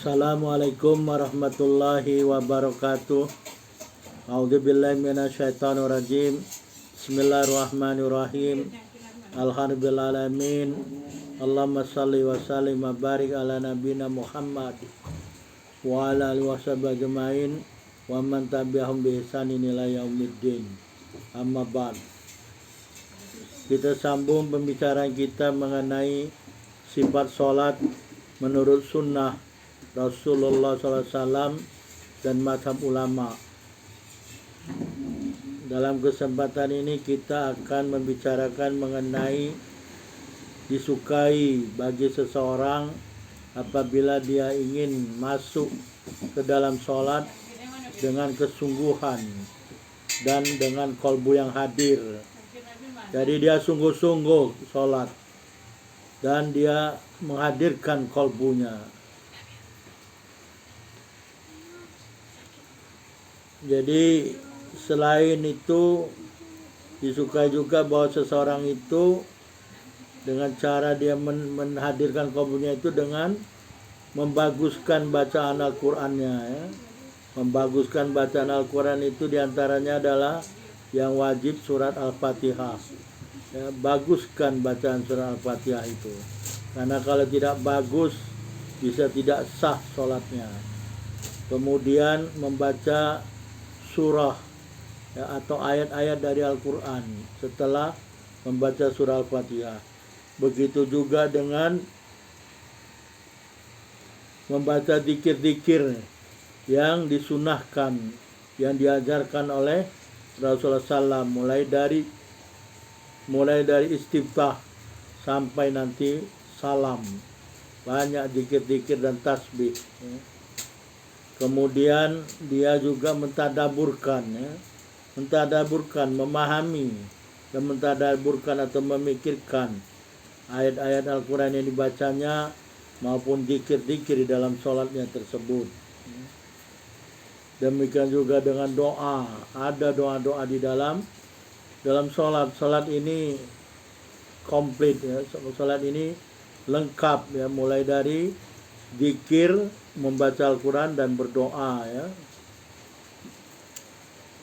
Assalamualaikum warahmatullahi wabarakatuh. A'udzubillahi minasyaitonirrajim. Bismillahirrahmanirrahim. Alhamdulillahalamin. Allahumma salli wa sallim wa barik ala nabina Muhammad wa ala alihi washabihi ajmain wa man tabi'ahum bi ihsanin ila yaumiddin. Amma ba'd. Kita sambung pembicaraan kita mengenai sifat sholat menurut sunnah Rasulullah SAW dan mazhab ulama. Dalam kesempatan ini kita akan membicarakan mengenai disukai bagi seseorang apabila dia ingin masuk ke dalam sholat dengan kesungguhan dan dengan kolbu yang hadir. Jadi dia sungguh-sungguh sholat dan dia menghadirkan kolbunya. Jadi selain itu disukai juga bahwa seseorang itu dengan cara dia menghadirkan kolbunya itu dengan membaguskan bacaan Al-Qur'annya ya. Membaguskan bacaan Al-Qur'an itu diantaranya adalah yang wajib surat Al-Fatihah ya, baguskan bacaan surat Al-Fatihah itu, karena kalau tidak bagus bisa tidak sah sholatnya. Kemudian membaca surah ya, atau ayat-ayat dari Al-Quran setelah membaca surah Al-Fatihah. Begitu juga dengan membaca zikir-zikir yang disunahkan, yang diajarkan oleh Rasulullah SAW, mulai dari istiftah sampai nanti salam. Banyak zikir-zikir dan tasbih ya. Kemudian dia juga mentadaburkan ya. Mentadaburkan, memahami dan mentadaburkan atau memikirkan ayat-ayat Al-Quran yang dibacanya maupun zikir-zikir di dalam sholatnya tersebut. Demikian juga dengan doa. Ada doa-doa di dalam sholat. Sholat ini komplit ya. Sholat ini lengkap ya, mulai dari zikir, membaca Al-Quran dan berdoa ya.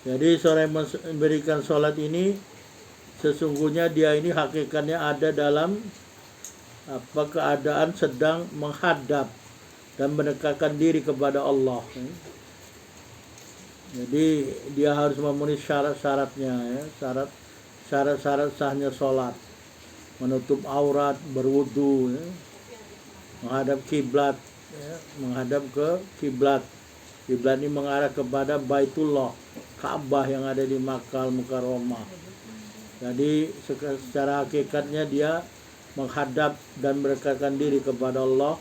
Jadi seorang yang memberikan sholat ini sesungguhnya dia ini hakikatnya ada dalam keadaan sedang menghadap dan mendekatkan diri kepada Allah ya. Jadi dia harus memenuhi syarat-syaratnya ya, syarat-syarat sahnya sholat, menutup aurat, berwudu ya, menghadap kiblat ya, menghadap ke kiblat. Kiblat ini mengarah kepada Baitullah, Ka'bah yang ada di Makkah Al-Mukarramah. Jadi secara hakikatnya dia menghadap dan mendekatkan diri kepada Allah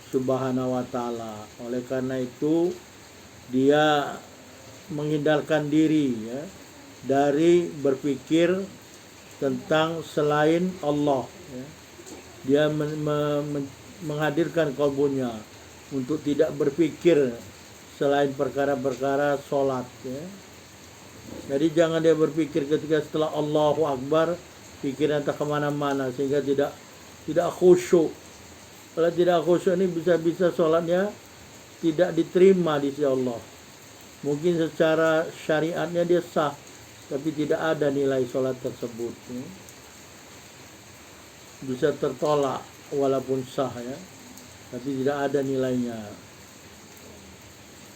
Subhanahu wa taala. Oleh karena itu dia menghindarkan diri ya, dari berpikir tentang selain Allah ya. Dia menghadirkan kolbunya untuk tidak berpikir selain perkara-perkara sholat ya. Jadi jangan dia berpikir ketika setelah Allahu Akbar pikiran tak kemana-mana sehingga tidak khusyuk. Kalau tidak khusyuk ini bisa-bisa sholatnya tidak diterima di sisi Allah. Mungkin secara syariatnya dia sah, tapi tidak ada nilai sholat tersebut ya. Bisa tertolak walaupun sah ya, tapi tidak ada nilainya.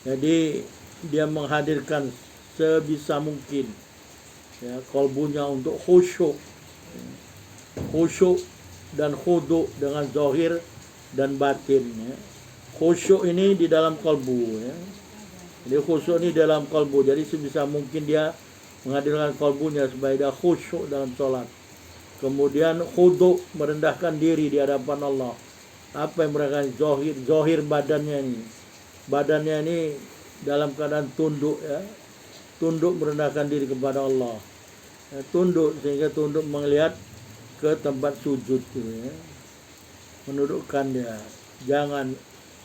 Jadi dia menghadirkan sebisa mungkin ya, kolbunya untuk khusyuk dan khudu dengan zahir dan batin ya. Khusyuk ini di dalam kolbu ya. Jadi khusyuk ini dalam kolbu. Jadi sebisa mungkin dia menghadirkan kolbunya supaya dia khusyuk dalam sholat. Kemudian khudu, merendahkan diri di hadapan Allah. Apa yang mereka zahir badannya ini. Badannya ini dalam keadaan tunduk ya. Tunduk merendahkan diri kepada Allah ya, tunduk sehingga tunduk melihat ke tempat sujud ya. Menundukkan dia. Jangan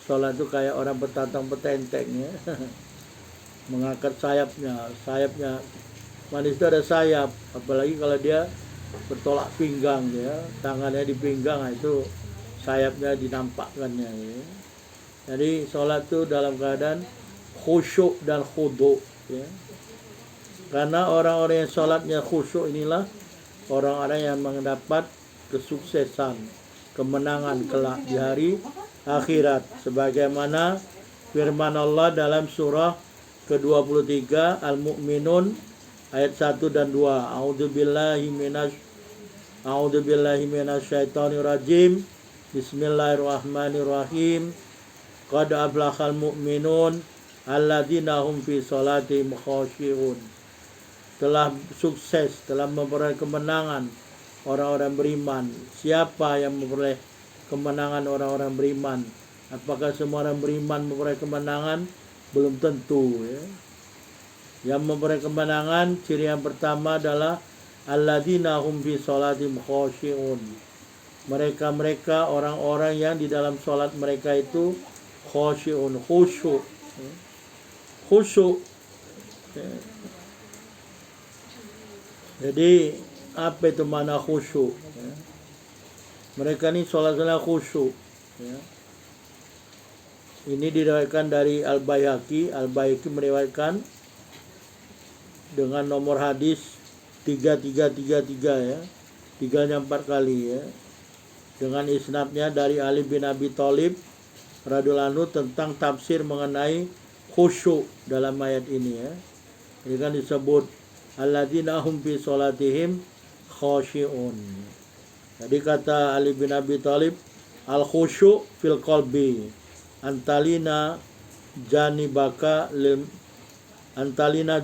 sholat itu kayak orang bertatang petenteng ya. Mengangkat sayapnya manis itu ada sayap, apalagi kalau dia bertolak pinggang ya, tangannya di pinggang itu sayapnya dinampakkannya ya. Jadi sholat itu dalam keadaan khusyuk dan khudu, ya. Karena orang-orang yang sholatnya khusyuk inilah orang-orang yang mendapat kesuksesan, kemenangan kelak di hari akhirat. Sebagaimana firman Allah dalam surah ke-23 Al-Mu'minun ayat 1 dan 2. A'udzubillahi minasyaitonir rajim. Bismillahirrahmanirrahim. Qad aflahal mu'minun alladzina hum fi sholatihim khashi'un. Telah sukses, telah memperoleh kemenangan orang-orang beriman. Siapa yang memperoleh kemenangan orang-orang beriman? Apakah semua orang beriman memperoleh kemenangan? Belum tentu, ya. Yang memperoleh kemenangan, ciri yang pertama adalah alladzina hum fi sholatihim khashi'un. Mereka orang-orang yang di dalam sholat mereka itu khashi'un, khusyuk. Khusyuk. Jadi apa itu makna khusyuk? Ya. Mereka ini sholat-sholat khusyuk. Ya. Ini diriwayatkan dari Al-Baihaqi. Al-Baihaqi meriwayatkan dengan nomor hadis 3333, ya. 3-nya 4 kali, ya. Dengan isnadnya dari Ali bin Abi Thalib radhiyallahu anhu tentang tafsir mengenai khusyuk dalam ayat ini, ya. Ini kan disebut alladzina hum fi sholatihim khashi'un. Jadi kata Ali bin Abi Thalib, al khusyuk fil qalbi antalina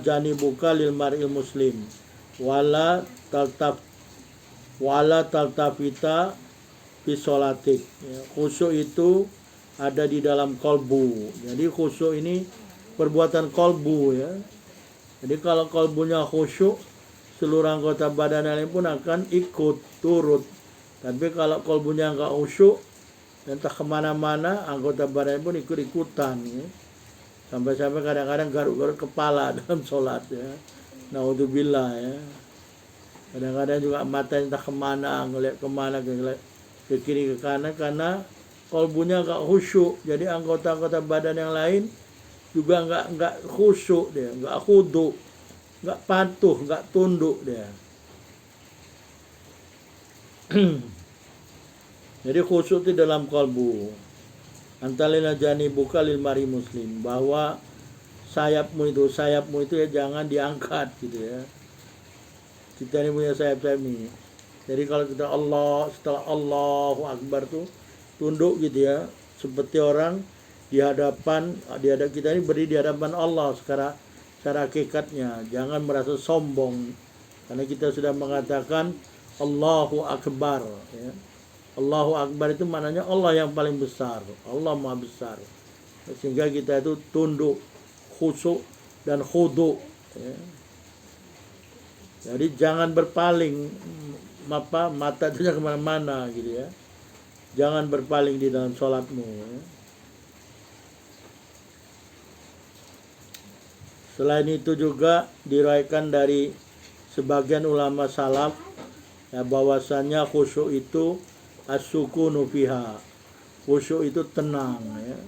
janibuka lil mar'il muslim wala taltafita fi sholatik. Ya, khusyuk itu ada di dalam kolbu. Jadi khusyuk ini perbuatan kolbu, ya. Jadi kalau kolbunya khusyuk, seluruh anggota badan lain pun akan ikut turut. Tapi kalau kolbunya enggak khusyuk, entah kemana-mana, anggota badan pun ikut-ikutan, ya. Sampai-sampai kadang-kadang garuk-garuk kepala dalam sholat, ya. Naudzubillah, ya. Kadang-kadang juga mata entah kemana, ngeliat kemana, ngeliat ke kiri ke kanan, karena kolbunya enggak khusyuk. Jadi anggota-anggota badan yang lain juga enggak khusyuk dia, enggak khudu, enggak patuh, enggak tunduk dia. Jadi khusyuk itu dalam kalbu. Antalina janibuka lil mari muslim, bahwa sayapmu itu ya jangan diangkat, gitu, ya. Kita ini punya sayap-sayap ini. Jadi kalau kita setelah Allahu Akbar tuh tunduk, gitu, ya, seperti orang di hadapan kita ini berdiri di hadapan Allah secara hakikatnya. Jangan merasa sombong, karena kita sudah mengatakan Allahu Akbar, ya. Allahu Akbar itu maknanya Allah yang paling besar, Allah Maha besar. Sehingga kita itu tunduk, khusyuk dan khudu, ya. Jadi jangan berpaling, mata itu kemana-mana, gitu, ya. Jangan berpaling di dalam sholatmu, ya. Selain itu juga diriwayatkan dari sebagian ulama salaf, ya, bahwasannya khusyuk itu as-sukunu fiha. Khusyuk itu tenang, ya.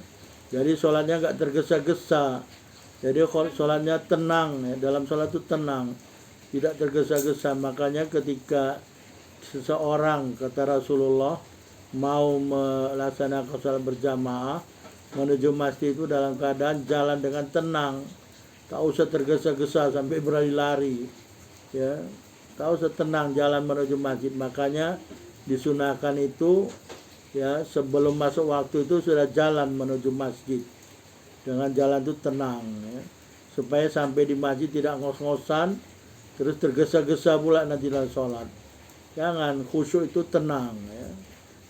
Jadi sholatnya enggak tergesa-gesa. Jadi sholatnya tenang, ya. Dalam sholat itu tenang, tidak tergesa-gesa. Makanya ketika seseorang, kata Rasulullah, mau melaksanakan sholat berjamaah menuju masjid itu dalam keadaan jalan dengan tenang. Tak usah tergesa-gesa sampai berlari-lari, ya. Tak usah tenang jalan menuju masjid. Makanya disunahkan itu, ya, sebelum masuk waktu itu sudah jalan menuju masjid. Dengan jalan itu tenang, ya. Supaya sampai di masjid tidak ngos-ngosan, terus tergesa-gesa pula nanti dalam sholat. Jangan, khusyuk itu tenang, ya.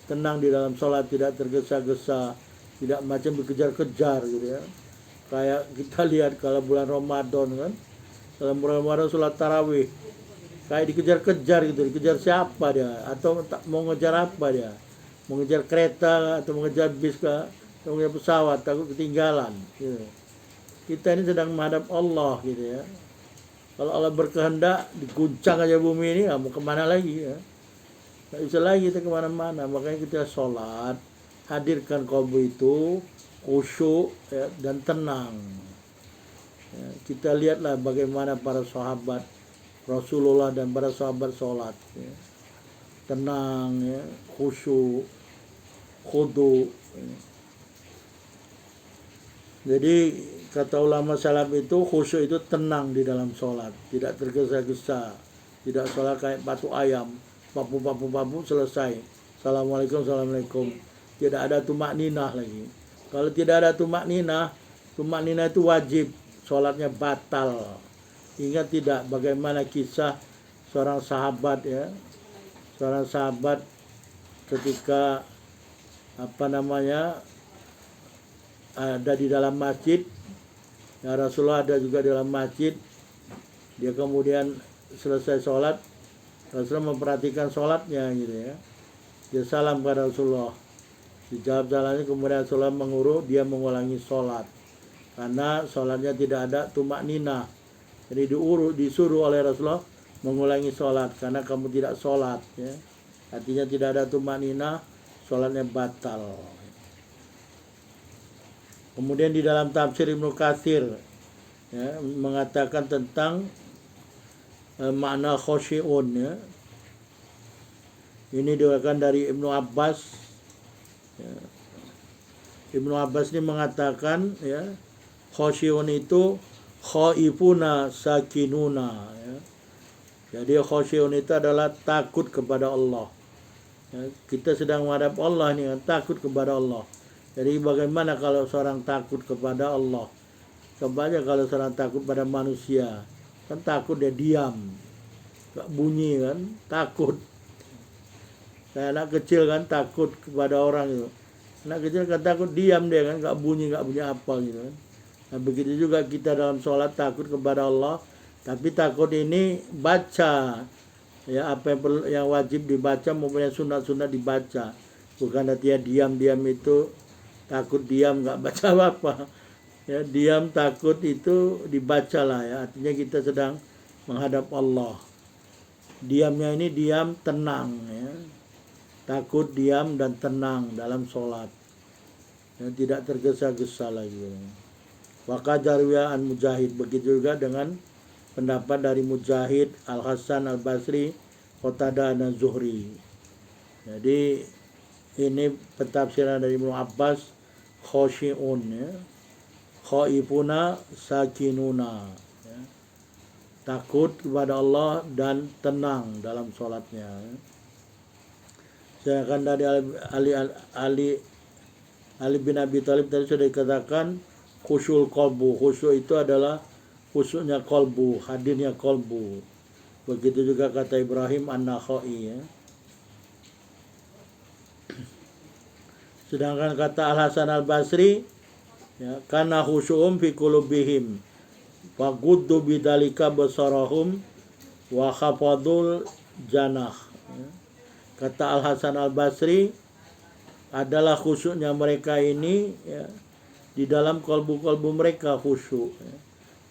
Tenang di dalam sholat, tidak tergesa-gesa, tidak macam dikejar-kejar, gitu, ya. Kayak kita lihat kalau bulan Ramadan, kan, dalam bulan Ramadan sholat tarawih, kayak dikejar-kejar, gitu. Dikejar siapa dia, atau mau ngejar apa dia, mau ngejar kereta atau mau ngejar bis atau ngejar pesawat, takut ketinggalan, gitu. Kita ini sedang menghadap Allah, gitu, ya. Kalau Allah berkehendak diguncang aja bumi ini, mau kemana lagi, ya. Nggak bisa lagi kita kemana-mana. Makanya kita sholat, hadirkan qalbu itu khusyuk ya, dan tenang. Ya, kita lihatlah bagaimana para sahabat Rasulullah dan para sahabat sholat, ya. Tenang, ya, khusyuk, khudu. Ya. Jadi kata ulama salaf itu khusyuk itu tenang di dalam sholat, tidak tergesa-gesa, tidak sholat kayak patuk ayam, papu selesai. Assalamualaikum, assalamualaikum. Tidak ada tumak ninah lagi. Kalau tidak ada tumak ninah itu wajib, sholatnya batal. Ingat tidak bagaimana kisah seorang sahabat ya, seorang sahabat ketika ada di dalam masjid, ya Rasulullah ada juga di dalam masjid. Dia kemudian selesai sholat, Rasulullah memperhatikan sholatnya gitu ya. Dia salam kepada Rasulullah, dijawab salamnya, kemudian Rasulullah dia mengulangi sholat karena sholatnya tidak ada tumak ninah. Jadi disuruh oleh Rasulullah mengulangi sholat karena kamu tidak sholat ya. Artinya tidak ada tumak ninah, sholatnya batal. Kemudian di dalam tafsir Ibnu Katsir ya, mengatakan tentang makna khosyi'un ya. Ini diriwayatkan dari Ibnu Abbas ya. Ibnu Abbas ini mengatakan ya, khosyi'un itu khaifuna sakinuna ya. Jadi khosyi'un itu adalah takut kepada Allah ya. Kita sedang menghadap Allah ini, takut kepada Allah. Jadi bagaimana kalau seorang takut kepada Allah? Coba aja kalau seorang takut pada manusia, kan takut dia diam, gak bunyi kan, takut. Kayak anak kecil kan takut kepada orang itu. Anak kecil kan takut diam dia kan, gak bunyi apa gitu kan. Nah begitu juga kita dalam sholat takut kepada Allah, tapi takut ini baca ya, apa yang wajib dibaca maupun yang sunat dibaca. Bukan artinya diam itu takut diam nggak baca apa ya, diam takut itu dibacalah ya, artinya kita sedang menghadap Allah. Diamnya ini diam tenang ya, takut diam dan tenang dalam sholat ya, tidak tergesa-gesa lagi. Waqajarwiya an Mujahid, begitu juga dengan pendapat dari Mujahid, Al Hasan Al Basri, Qatadah dan Zuhri. Jadi ini pentafsiran dari Ibnu Abbas, khosyi'un ya, khaifuna sakinuna ya. Takut kepada Allah dan tenang dalam sholatnya ya. Sedangkan dari Ali bin Abi Thalib tadi sudah dikatakan khusyul qalbu, khusyuk itu adalah khusyuknya qalbu, hadirnya qalbu. Begitu juga kata Ibrahim An-Nakhai ya. Sedangkan kata Al-Hasan Al-Basri ya, kana khusyu'um fi qulubihim wa guddu bidzalika basarahum wa khafadul janah ya. Kata Al-Hasan Al-Basri adalah khusyuknya mereka ini ya, di dalam kalbu-kalbu mereka khusyuk ya.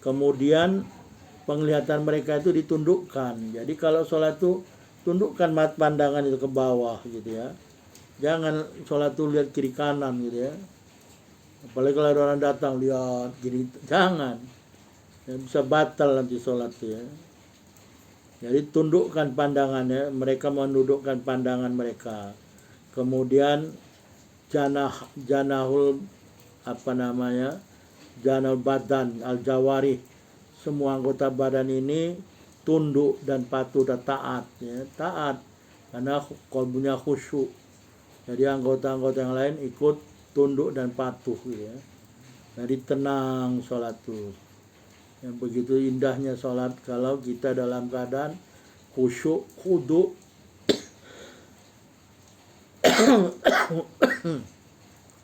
Kemudian penglihatan mereka itu ditundukkan. Jadi kalau sholat itu tundukkan pandangan itu ke bawah gitu ya. Jangan sholat tuh lihat kiri kanan gitu ya. Apalagi kalau ada orang datang lihat gini, jangan. Ya, bisa batal nanti sholat ya. Jadi tundukkan pandangannya, mereka menundukkan pandangan mereka. Kemudian janahul janahul badan al-jawarih, semua anggota badan ini tunduk dan patuh dan taat ya. Taat karena qalbunya khusyuk. Jadi anggota-anggota yang lain ikut tunduk dan patuh gitu ya. Jadi tenang sholat itu. Yang begitu indahnya sholat kalau kita dalam keadaan khusyuk, khudu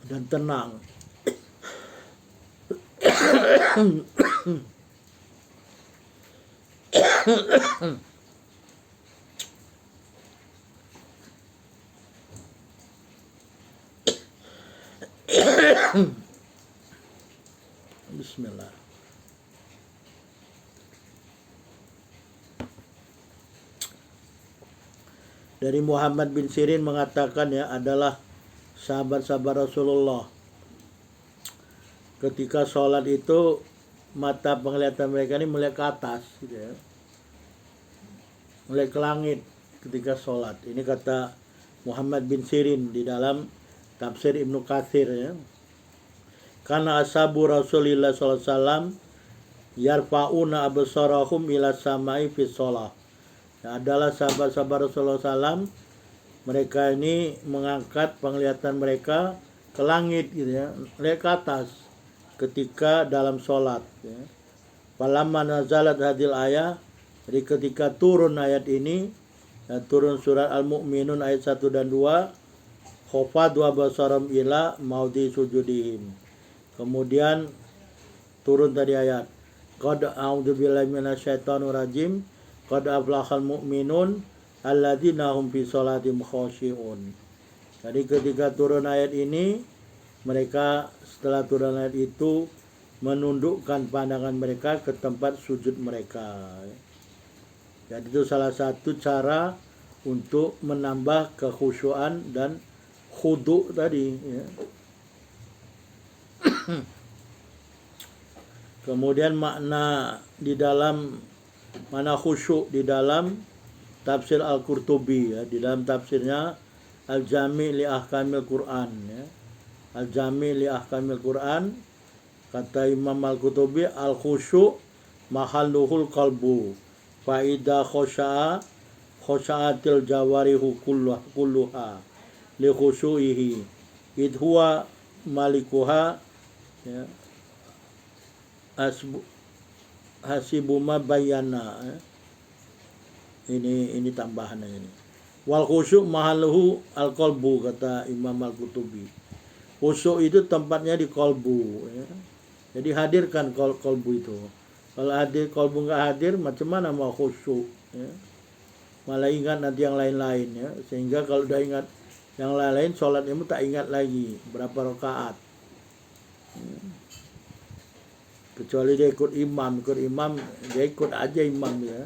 dan tenang. Bismillah. Dari Muhammad bin Sirin mengatakan ya, adalah sahabat-sahabat Rasulullah ketika sholat itu mata penglihatan mereka ini melihat ke atas gitu ya. Melihat ke langit ketika sholat. Ini kata Muhammad bin Sirin di dalam tafsir Ibnu Katsir ya. Karena ashabu Rasulillah sallallahu alaihi wasallam yarfa'una absarahum ila samai fi shalah. Ya, adalah sahabat-sahabat Rasulullah SAW, mereka ini mengangkat penglihatan mereka ke langit gitu ya, melihat ke atas ketika dalam sholat ya. Falamma nazalat hadil ayat, jadi ketika turun ayat ini ya, turun surat Al-Mu'minun ayat 1 dan 2, khofad wa basaram ila maudi sujudihim. Kemudian turun tadi ayat qad a'udzubillahi minasyaitonir rajim qad aflahal mu'minun alladzina hum fi sholatihim khashi'un. Jadi ketika turun ayat ini, mereka setelah turun ayat itu menundukkan pandangan mereka ke tempat sujud mereka. Jadi itu salah satu cara untuk menambah kekhusyuan dan khudu tadi ya. Kemudian makna di dalam mana khusyuk di dalam tafsir Al-Qurtubi ya, di dalam tafsirnya Al-Jami' li Ahkamil Quran ya. Al-Jami' li Ahkamil Quran, kata Imam Al-Qurtubi, al-khusyuk mahalluhul qalbu fa idza khasha'a khasha'atil jawarihu kulluha li khusyu'ihi id huwa malikuha ya, hasibuma bayana ya. Ini tambahannya ini. Wal khusyuk mahalluhu al-qalbu, kata Imam Al-Qurtubi. Khusyuk itu tempatnya di kolbu ya. Jadi hadirkan kolbu itu. Kalau hadir kolbu nggak hadir, macam mana mau khusyuk ya. Malah ingat nanti yang lain-lain ya. Sehingga kalau udah ingat yang lain-lain, sholatnya tak ingat lagi berapa rakaat ya. Kecuali dia ikut imam dia ikut aja imam ya.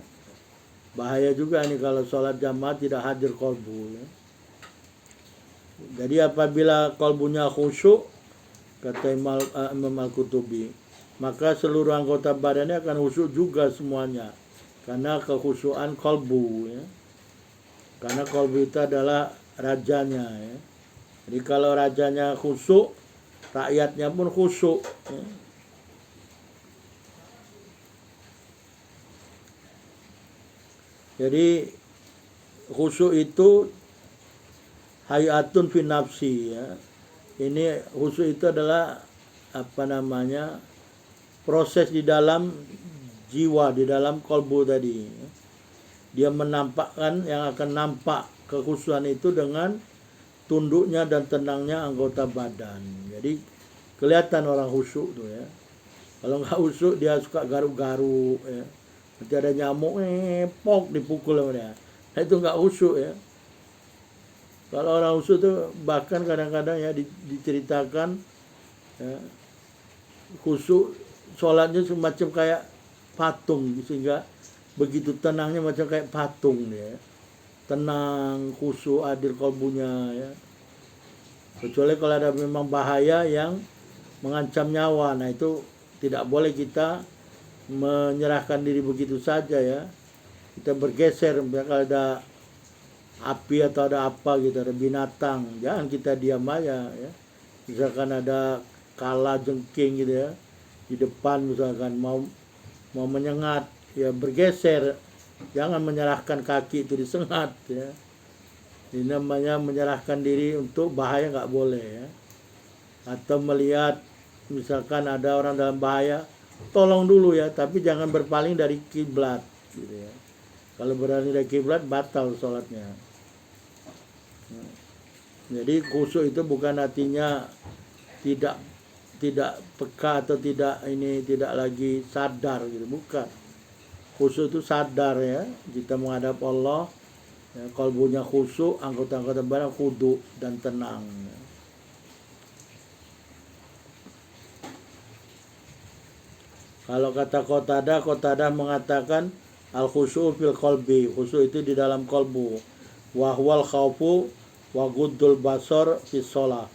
Bahaya juga nih kalau sholat jamaah tidak hadir kolbu ya. Jadi apabila kolbunya khusyuk, kata Imam Al-Qurtubi, maka seluruh anggota badannya akan khusyuk juga semuanya, karena kekhusyuan kolbu ya. Karena kolbu itu adalah rajanya ya. Jadi kalau rajanya khusyuk, rakyatnya pun khusyuk ya. Jadi khusyuk itu hayatun fi nafsi ya. Ini khusyuk itu adalah proses di dalam jiwa, di dalam kolbu tadi. Dia menampakkan, yang akan nampak kekhusyuan itu dengan tunduknya dan tenangnya anggota badan. Jadi kelihatan orang khusyuk tuh ya. Kalau nggak khusyuk dia suka garuk-garuk ya. Nanti ada nyamuk pok dipukul sama dia. Nah, itu nggak khusyuk ya. Kalau orang khusyuk itu bahkan kadang-kadang ya diceritakan ya, khusyuk sholatnya semacam kayak patung, sehingga begitu tenangnya macam kayak patung ya. Tenang, khusyuk, hadir kolbunya ya. Kecuali kalau ada memang bahaya yang mengancam nyawa, nah itu tidak boleh kita menyerahkan diri begitu saja ya. Kita bergeser, kalau ada api atau ada apa gitu, ada binatang, jangan kita diam aja ya. Misalkan ada kala jengking gitu ya di depan, misalkan mau menyengat ya, bergeser, jangan menyerahkan kaki itu disengat ya. Ini namanya menyerahkan diri untuk bahaya, nggak boleh ya. Atau melihat misalkan ada orang dalam bahaya, tolong dulu ya, tapi jangan berpaling dari kiblat gitu ya. Kalau berpaling dari kiblat batal sholatnya. Jadi khusyuk itu bukan artinya tidak peka atau tidak lagi sadar gitu, bukan. Khusyuk itu sadar ya, kita menghadap Allah ya, kalbunya khusyuk, anggota-anggota badan khudu dan tenang ya. Kalau kata Qatadah mengatakan al-khusyuk fil qalbi, khusyuk itu di dalam kalbu. Wa huwal khaufu wa guddul basar fi shalah,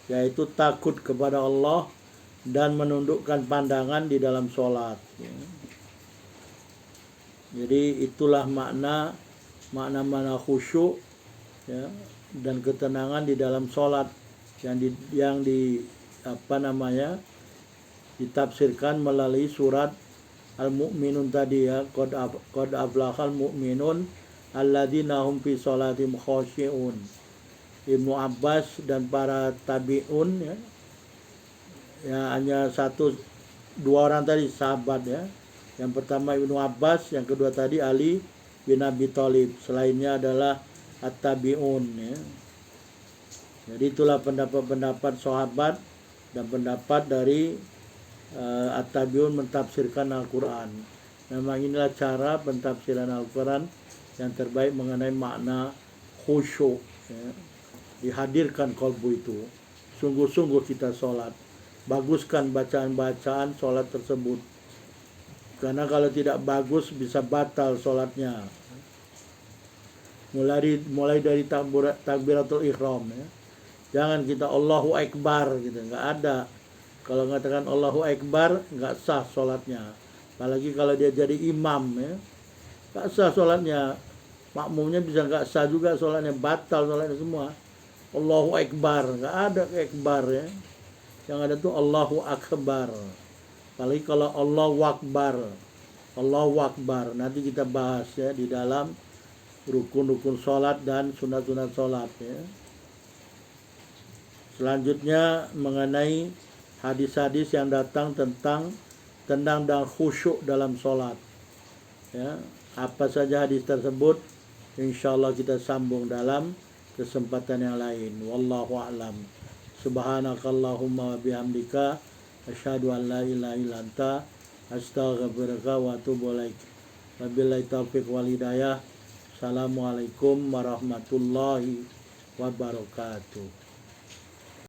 yaitu takut kepada Allah dan menundukkan pandangan di dalam sholat. Ya. Jadi itulah makna khusyuk, ya, dan ketenangan di dalam sholat yang ditafsirkan melalui surat Al-Mu'minun tadi, ya, qad aflahal mu'minun alladzina hum fi sholatim khashi'un. Ibnu Abbas dan para tabi'un, ya, hanya dua orang tadi sahabat, ya. Yang pertama Ibnu Abbas, yang kedua tadi Ali bin Abi Thalib. Selainnya adalah at-tabi'un, ya. Jadi itulah pendapat sahabat dan pendapat dari at-tabi'un mentafsirkan Al-Quran. Memang inilah cara pentafsiran Al-Quran yang terbaik mengenai makna khusyuk, ya. Dihadirkan kolbu itu. Sungguh-sungguh kita sholat. Baguskan bacaan-bacaan sholat tersebut. Karena kalau tidak bagus bisa batal sholatnya. Mulai dari takbiratul ihram, ya. Jangan kita Allahu Akbar gitu, nggak ada. Kalau mengatakan Allahu Akbar nggak sah sholatnya. Apalagi kalau dia jadi imam, ya, nggak sah sholatnya. Makmumnya bisa nggak sah juga sholatnya, batal sholatnya semua. Allahu Akbar, nggak ada Akbar, ya. Yang ada tuh Allahu Akbar. Apalagi kalau Allahu Akbar, nanti kita bahas, ya, di dalam rukun-rukun sholat dan sunat-sunat sholat, ya. Selanjutnya mengenai hadis-hadis yang datang tentang tenang dan khusyuk dalam sholat, ya. Apa saja hadis tersebut, insyaallah kita sambung dalam kesempatan yang lain. Wallahu a'lam. Subhanakallahumma wa bihamdika asyhadu an la ilaha illa anta astaghfiruka wa atubu ilaik. Wabillahi taufiq wal hidayah. Assalamualaikum warahmatullahi wabarakatuh.